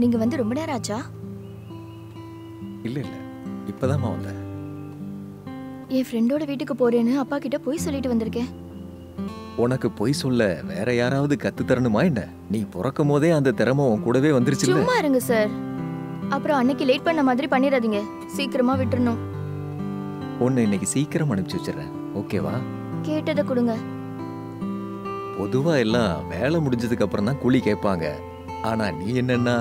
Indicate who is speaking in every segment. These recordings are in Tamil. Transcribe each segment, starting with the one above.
Speaker 1: நீங்க வந்து ரொம்ப நேரம் ஆச்சா?
Speaker 2: இல்ல இல்ல, இப்பதாம்மா வந்தேன்.
Speaker 1: என் ஃப்ரெண்டோட வீட்டுக்கு போறேன்னு அப்பா கிட்ட போய் சொல்லிட்டு வந்திருக்கேன்.
Speaker 2: உனக்கு பொய் சொல்ல வேற யாராவது கத்து தரணுமா என்ன? நீ பிறக்கும் போதே அந்த திறமை உன் கூடவே வந்துருச்சுல்ல.
Speaker 1: சும்மா இருங்க சார். அப்புறம் அன்னைக்கு லேட் பண்ண மாதிரி பண்ணிடாதீங்க. சீக்கிரமா விட்டுறணும்.
Speaker 2: உன்னை இன்னைக்கு சீக்கிரம் அனுப்பிச்சு வச்சிடறேன், ஓகேவா?
Speaker 1: கேட்டதை கொடுங்க.
Speaker 2: பொதுவா எல்லாம் வேலை முடிஞ்சதுக்கு அப்புறம் தான் கூலி கேட்பாங்க. ஆனா நீ என்னன்னா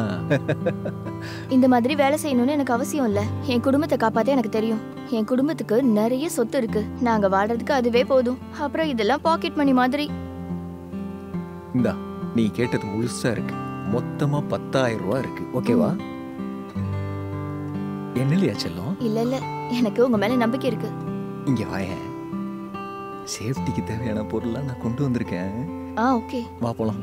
Speaker 1: இந்த மாதிரி வேலை செய்யணும்னு எனக்கு அவசியம் இல்ல. என் குடும்பத்தை காப்பாத்த எனக்கு தெரியும். என் குடும்பத்துக்கு நிறைய சொத்து இருக்கு. நாங்க வாழ்றதுக்கு அதுவே போதும். அப்புறம் இதெல்லாம் பாக்கெட் மணி மாதிரி.
Speaker 2: இந்தா, நீ கேட்டது முழுசா இருக்கு. மொத்தமா 10,000 ரூபாய் இருக்கு, ஓகேவா? என்னலையா செல்லம்?
Speaker 1: இல்ல இல்ல, எனக்கு உங்க மேல நம்பிக்கை இருக்கு.
Speaker 2: இங்க வாயேன். சேஃப்டிக்கு தேவையான பொருள்லாம் நான் கொண்டு வந்திருக்கேன்.
Speaker 1: ஓகே,
Speaker 2: வா போலாம்.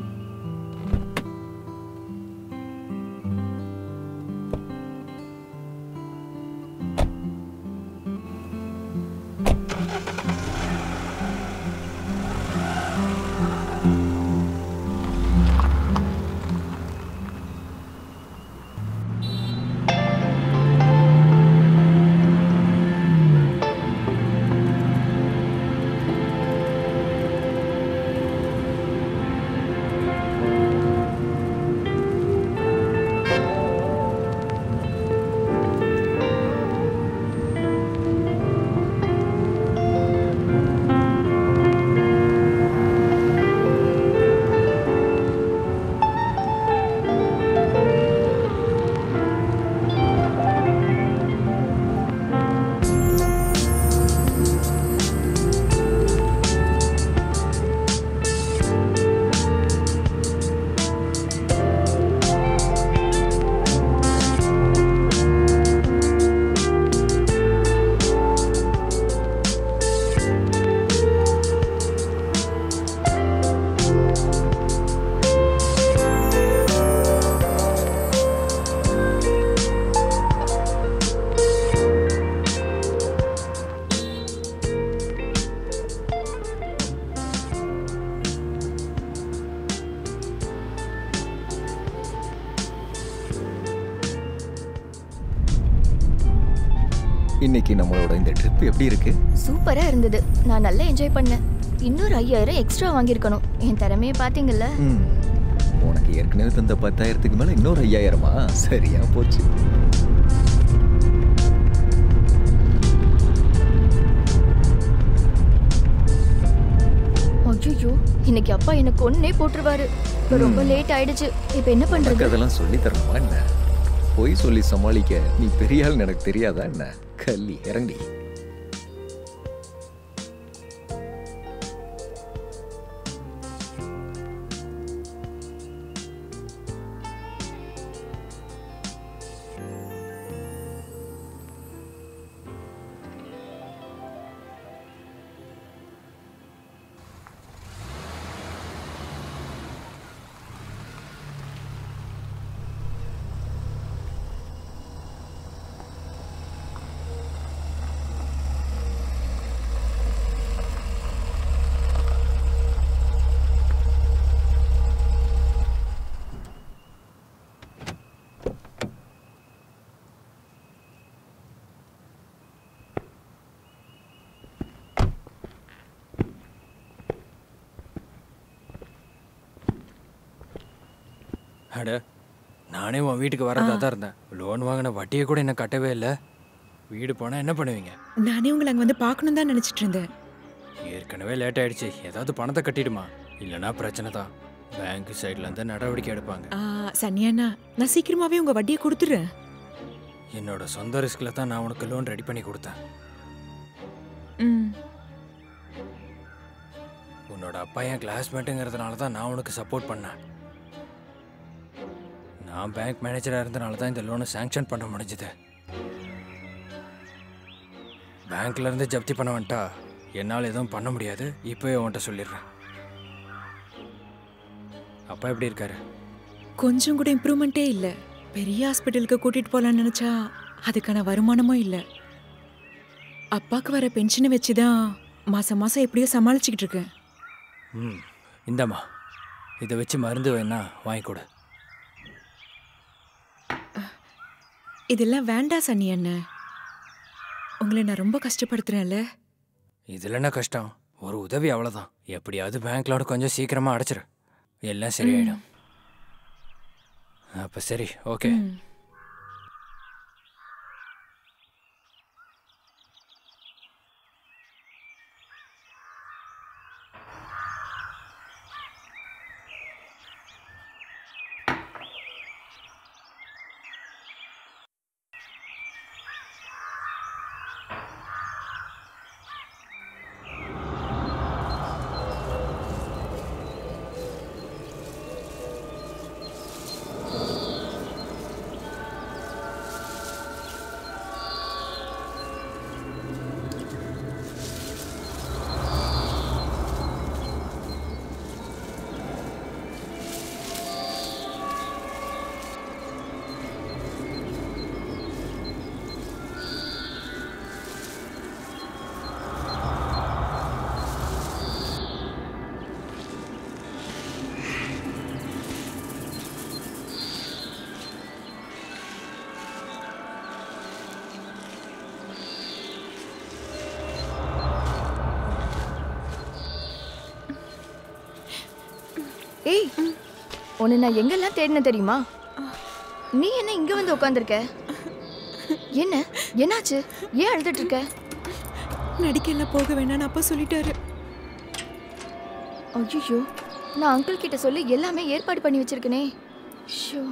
Speaker 2: இன்னைக்கு நம்மளோட இந்த ட்ரிப் எப்படி இருக்கு?
Speaker 1: சூப்பரா இருந்தது. நான் நல்லா என்ஜாய் பண்ணேன். இன்னொரு 5,000 எக்ஸ்ட்ரா வாங்கியிருக்கணும். என் திறமையை பாத்தீங்கல்ல.
Speaker 2: உனக்கு ஏற்கனவே தந்த 10,000க்கு மேல இன்னொரு 5,000மா? சரியா போச்சு.
Speaker 1: ஐயோ, இன்னைக்கு அப்பா என்ன கொன்னே போட்டுருவாரு. ரொம்ப லேட் ஆயிடுச்சு. இப்ப என்ன பண்றது?
Speaker 2: அதெல்லாம் சொல்லி தரணுமா என்ன? போய் சொல்லி சமாளிக்க நீ பெரிய ஆள் எனக்கு தெரியாதா என்ன? கல்லி இறங்கி.
Speaker 3: அட, நானே உன் வீட்டுக்கு வரதா தான் இருந்தேன். லோன் வாங்கின வட்டியை கூட என்ன கட்டவே இல்லை. வீடு போனால் என்ன பண்ணுவீங்க?
Speaker 4: நானே உங்களை அங்கே வந்து பார்க்கணும் தான் நினச்சிட்டு இருந்தேன்.
Speaker 3: ஏற்கனவே லேட் ஆயிடுச்சு. ஏதாவது பணத்தை கட்டிடுமா, இல்லைனா பிரச்சனை தான். பேங்க் சைட்லேருந்து நடவடிக்கை எடுப்பாங்க.
Speaker 4: சன்னியாண்ணா, நான் சீக்கிரமாகவே உங்கள் வட்டியை கொடுத்துட்றேன்.
Speaker 3: என்னோட சொந்த ரிஸ்கில் தான் நான் உனக்கு லோன் ரெடி பண்ணி கொடுத்தேன். உன்னோட அப்பா என் கிளாஸ்மேட்டுங்கிறதுனால தான் நான் உனக்கு சப்போர்ட் பண்ணேன். நான் பேங்க் மேனேஜராக இருந்தனால தான் இந்த லோனை சாங்ஷன் பண்ண முடிஞ்சது. பேங்க்லேருந்து ஜப்தி பண்ண வந்துட்டா என்னால் எதுவும் பண்ண முடியாது. இப்போவே உன்கிட்ட சொல்லிடுறேன். அப்பா எப்படி இருக்காரு?
Speaker 4: கொஞ்சம் கூட இம்ப்ரூவ்மெண்ட்டே இல்லை. பெரிய ஹாஸ்பிட்டலுக்கு கூட்டிகிட்டு போகலான்னு நினச்சா அதுக்கான வருமானமும் இல்லை. அப்பாவுக்கு வர பென்ஷனை வச்சு தான் மாதம் மாதம் எப்படியோ சமாளிச்சுக்கிட்டு இருக்கேன்.
Speaker 3: இந்தம்மா, இதை வச்சு மருந்து வேணா வாங்கிக்கூட.
Speaker 4: இதெல்லாம் வேண்டாம் சன்னி அண்ணன். உங்களை நான் ரொம்ப கஷ்டப்படுத்துறேன்ல.
Speaker 3: இதுல என்ன கஷ்டம்? ஒரு உதவி அவ்வளோதான். எப்படியாவது பேங்க் லோன் கொஞ்சம் சீக்கிரமா அடைச்சிரு, எல்லாம் சரியாயிடும். அப்ப சரி, ஓகே.
Speaker 1: ஏய், உன்னை நான் எங்கெல்லாம் தேடின தெரியுமா? நீ என்ன இங்க வந்து உட்காந்துருக்க? என்ன என்னாச்சு? ஏன் அழுதுட்டு இருக்க?
Speaker 4: நடிக்கலாம் போக வேணான்னு அப்பா சொல்லிட்டாரு.
Speaker 1: ஐயோ, நான் அங்கிள் கிட்ட சொல்லி எல்லாமே ஏற்பாடு பண்ணி வச்சிருக்கனே. ஷோ,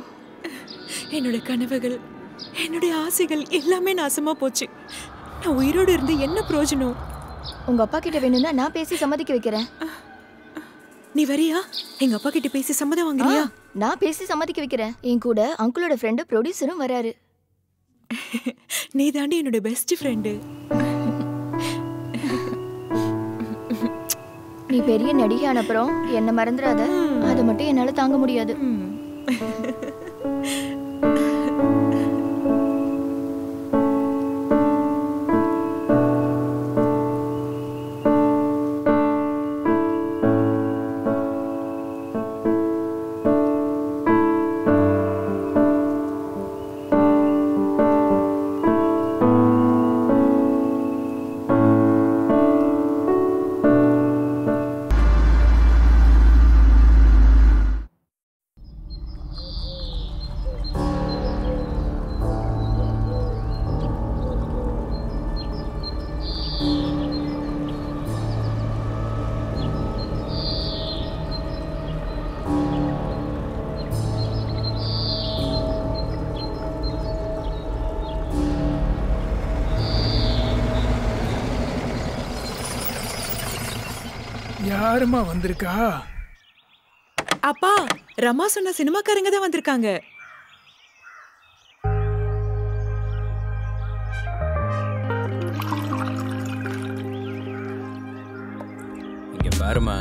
Speaker 4: என்னோட கனவுகள், என்னுடைய ஆசைகள் எல்லாமே நாசமா போச்சு. நான் உயிரோடு இருந்து என்ன பிரயோஜனம்?
Speaker 1: உங்க அப்பா கிட்ட வேணும்னா நான் பேசி சம்மதிக்க வைக்கிறேன்.
Speaker 4: நீ வரியா? எங்க அப்பா கிட்ட பேசி சம்மதம் வாங்குறியா?
Speaker 1: நான் பேசி சம்மதிக்க வைக்கிறேன். என் கூட அங்கிளோட ஃப்ரெண்டு ப்ரொடியூசரும் வராரு.
Speaker 4: நீ தாண்டி என்னோட பெஸ்ட் ஃப்ரெண்டு.
Speaker 1: நீ பெரிய நடிகையான அப்புறம் என்ன மறந்துடாத. அதை மட்டும் என்னால தாங்க முடியாது.
Speaker 5: யாருமா வந்திருக்கா?
Speaker 4: அப்பா, ரமா சொன்ன சினிமாக்காரங்க தான் வந்திருக்காங்க.
Speaker 3: இங்க பாருமா,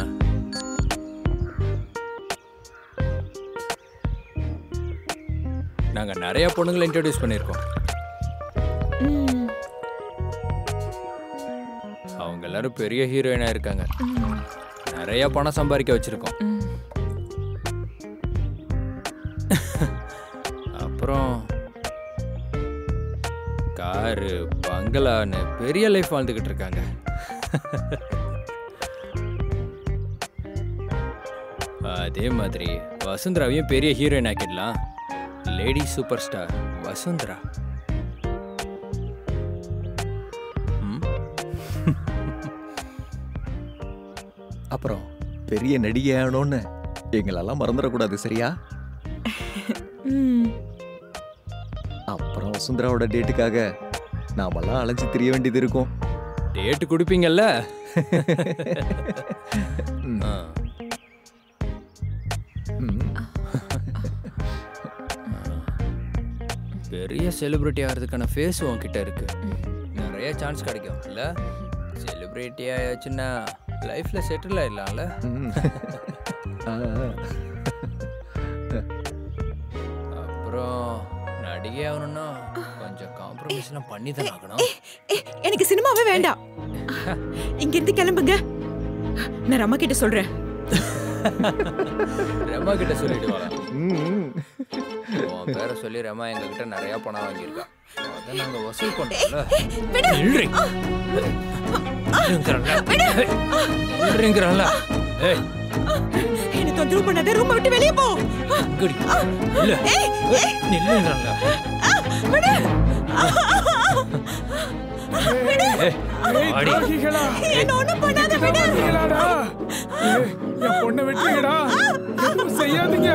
Speaker 3: நாங்க நிறைய பொண்ணுங்களை இன்ட்ரோடியூஸ் பண்ணியிருக்கோம். அவங்க எல்லாரும் பெரிய ஹீரோயினா இருக்காங்க. நிறைய பணம் சம்பாதிக்க வச்சிருக்கோம். அப்புறம் காரு, பங்களான்னு பெரிய லைஃப் வாழ்ந்துகிட்டு இருக்காங்க. அதே மாதிரி வசுந்தராவையும் பெரிய ஹீரோயின் ஆக்கிடலாம். Lady super star Vasundhara.
Speaker 2: அப்புறம் பெரிய நடிகை ஆகணும்னு எங்களெல்லாம் மறந்துடக்கூடாது, சரியா? அப்புறம் வசுந்தராவோட டேட்டுக்காக நாமெல்லாம் அலைஞ்சு திரிய வேண்டியது இருக்கும்.
Speaker 3: டேட்டு கொடுப்பீங்கல்ல? பெரிய செலிபிரிட்டி ஆகிறதுக்கான ஃபேஸ் உன்கிட்ட இருக்கு. நிறைய சான்ஸ் கிடைக்கும் இல்ல? செலிபிரிட்டி ஆயாச்சுன்னா லைஃப்ல செட்டில் ஆயிடலாம்ல? அப்புறம் நடிகை ஆகணும்னா கொஞ்சம் காம்ப்ரமைஸ்லாம் பண்ணி தான் ஆகணும்.
Speaker 4: எனக்கு சினிமாவே வேண்டாம். இங்க இருந்து கிளம்புங்க. நான் ரமா கிட்ட சொல்றேன்.
Speaker 3: ரமா கிட்ட சொல்லிட்டு வரேன். உன் பேரை சொல்லி ரமா எங்ககிட்ட நிறைய பணம் வாங்கியிருக்கா. அதை நாங்க வசூல் பண்றோம்ல. நில்றி. நில்றீங்கறல்ல. ஏய்
Speaker 4: என்ன தொந்தரவு பண்ணாத, ரூம் விட்டு வெளிய போ.
Speaker 3: இங்கடி. இல்ல. நில்லுங்கறல்ல.
Speaker 4: விடு.
Speaker 3: அடி.
Speaker 4: என்ன ஒண்ணும் பண்ணாத, விடு.
Speaker 5: என் பொண்ணை விட்டுங்கடா, எதுவும் செய்யாதீங்க.